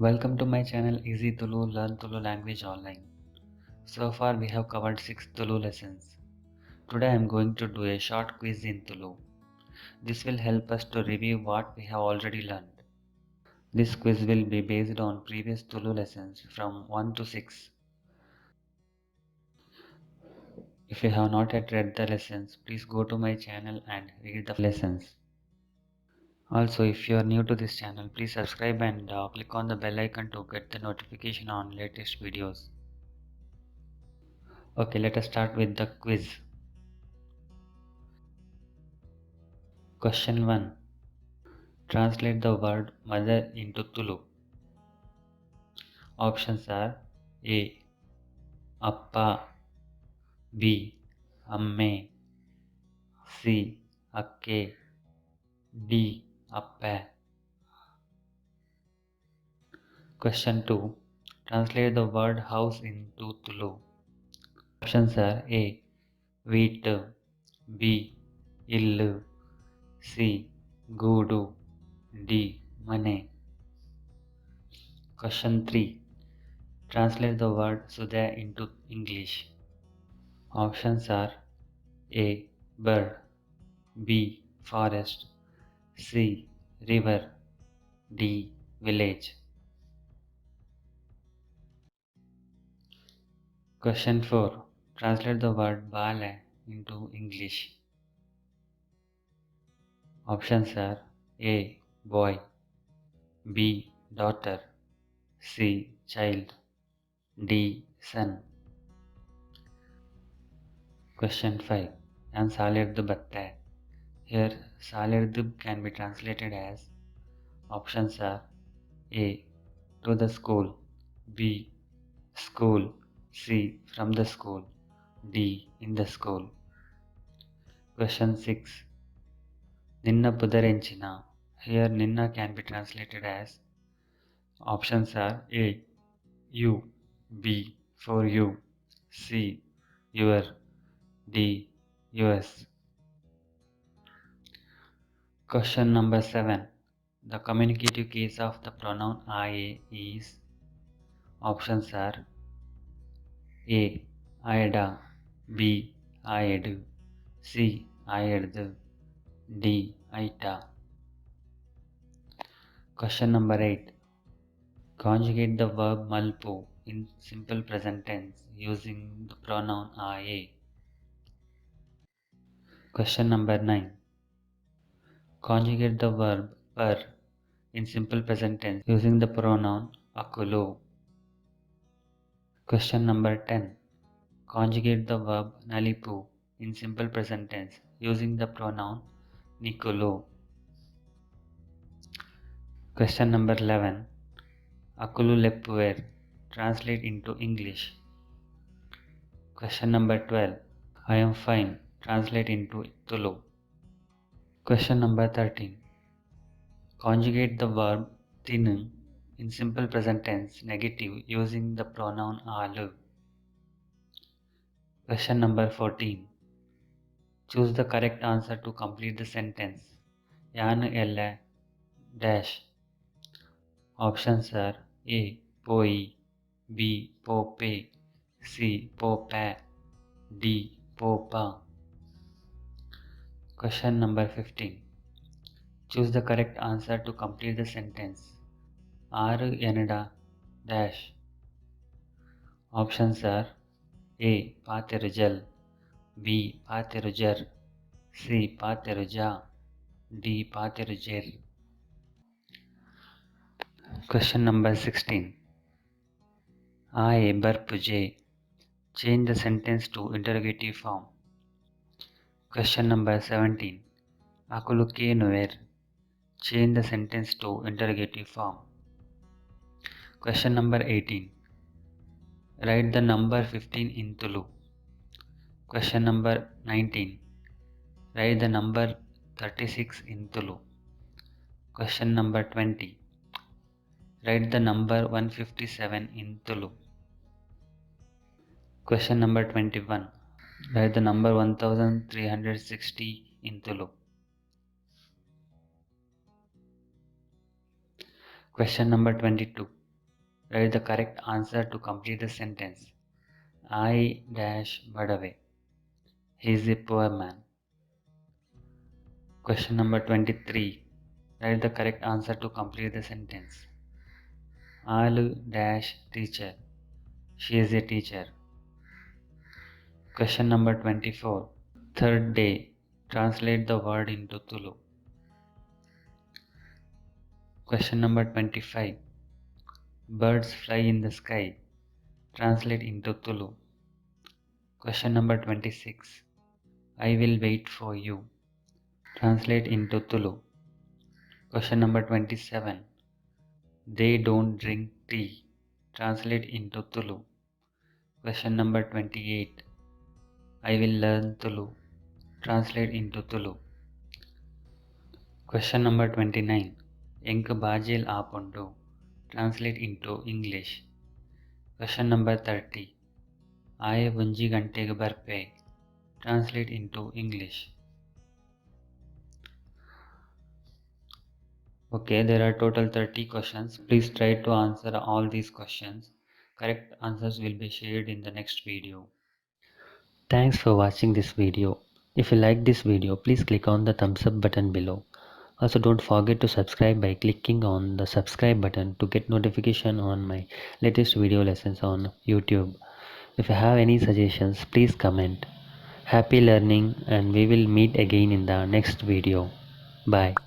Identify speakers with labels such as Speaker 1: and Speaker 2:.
Speaker 1: Welcome to my channel Easy Tulu Learn Tulu Language Online. So far we have covered 6 Tulu lessons. Today I am going to do a short quiz in Tulu. This will help us to review what we have already learned. This quiz will be based on previous Tulu lessons from 1 to 6. If you have not yet read the lessons, please go to my channel and read the lessons. Also, if you are new to this channel, please subscribe and click on the bell icon to get the notification on latest videos. Okay, let us start with the quiz. Question 1. Translate the word mother into Tulu. Options are A. Appa, B. Amme, C. Akke, D. Appe. Question 2. Translate the word house into Tulu. Options are A. Veetu, B. Illu, C. Goodu, D. Mane. Question 3. Translate the word Sudha into English. Options are A. Bird, B. Forest, C. River, D. Village. Question 4. Translate the word Bale into English. Options are A. Boy, B. Daughter, C. Child, D. Son. Question 5. And Salerdu Batte. Here, Salerdu can be translated as options are A. To the school, B. School, C. From the school, D. In the school. Question 6. Ninna Pudarenchina. Here Ninna can be translated as options are A. You, B. For you, C. Your, D. Yours. Question number 7. The communicative case of the pronoun I is options are A. Aida, B. Aedu, C. Aeddu, D. Aita. Question number 8. Conjugate the verb malpu in simple present tense using the pronoun I. Question number 9. Conjugate the verb per in simple present tense using the pronoun akulu. Question number 10. Conjugate the verb nalipu in simple present tense using the pronoun nikulu. Question number 11. Akulu leppuver. Translate into English. Question number 12. I am fine. Translate into Tulu. Question number 13. Conjugate the verb tinu in simple present tense negative using the pronoun alu. Question number 14. Choose the correct answer to complete the sentence. Yanu ella dash. Options are A. Poi, B. Pope, C. Popa, D. Popa. Question number 15. Choose the correct answer to complete the sentence. Aru Yanada dash. Options are A. Patirujal, B. Patirujar, C. Patiruja, D. Patirujer. Question number 16. I Barpuje. Change the sentence to interrogative form. Question number 17. Akuluke Nuer. Change the sentence to interrogative form. Question number 18. Write the number 15 in Tulu. Question number 19. Write the number 36 in Tulu. Question number 20. Write the number 157 in Tulu. Question number 21. Write the number 1360 in Tulu. Question number 22. Write the correct answer to complete the sentence. I dash Badave. He is a poor man. Question number 23. Write the correct answer to complete the sentence. Alu dash teacher. She is a teacher. Question number 24. Third day. Translate the word into Tulu. Question number 25. Birds fly in the sky. Translate into Tulu. Question number 26. I will wait for you. Translate into Tulu. Question number 27. They don't drink tea. Translate into Tulu. Question number 28. I will learn Tulu. Translate into Tulu. Question number 29. Enk bajil aapundu. Translate into English. Question number 30. I bunji gantege barpe. Translate into English. Okay, there are total 30 questions. Please try to answer all these questions. Correct answers will be shared in the next video. Thanks for watching this video. If you like this video, please click on the thumbs up button below. Also, don't forget to subscribe by clicking on the subscribe button to get notification on my latest video lessons on YouTube. If you have any suggestions, please comment. Happy learning, and we will meet again in the next video. Bye.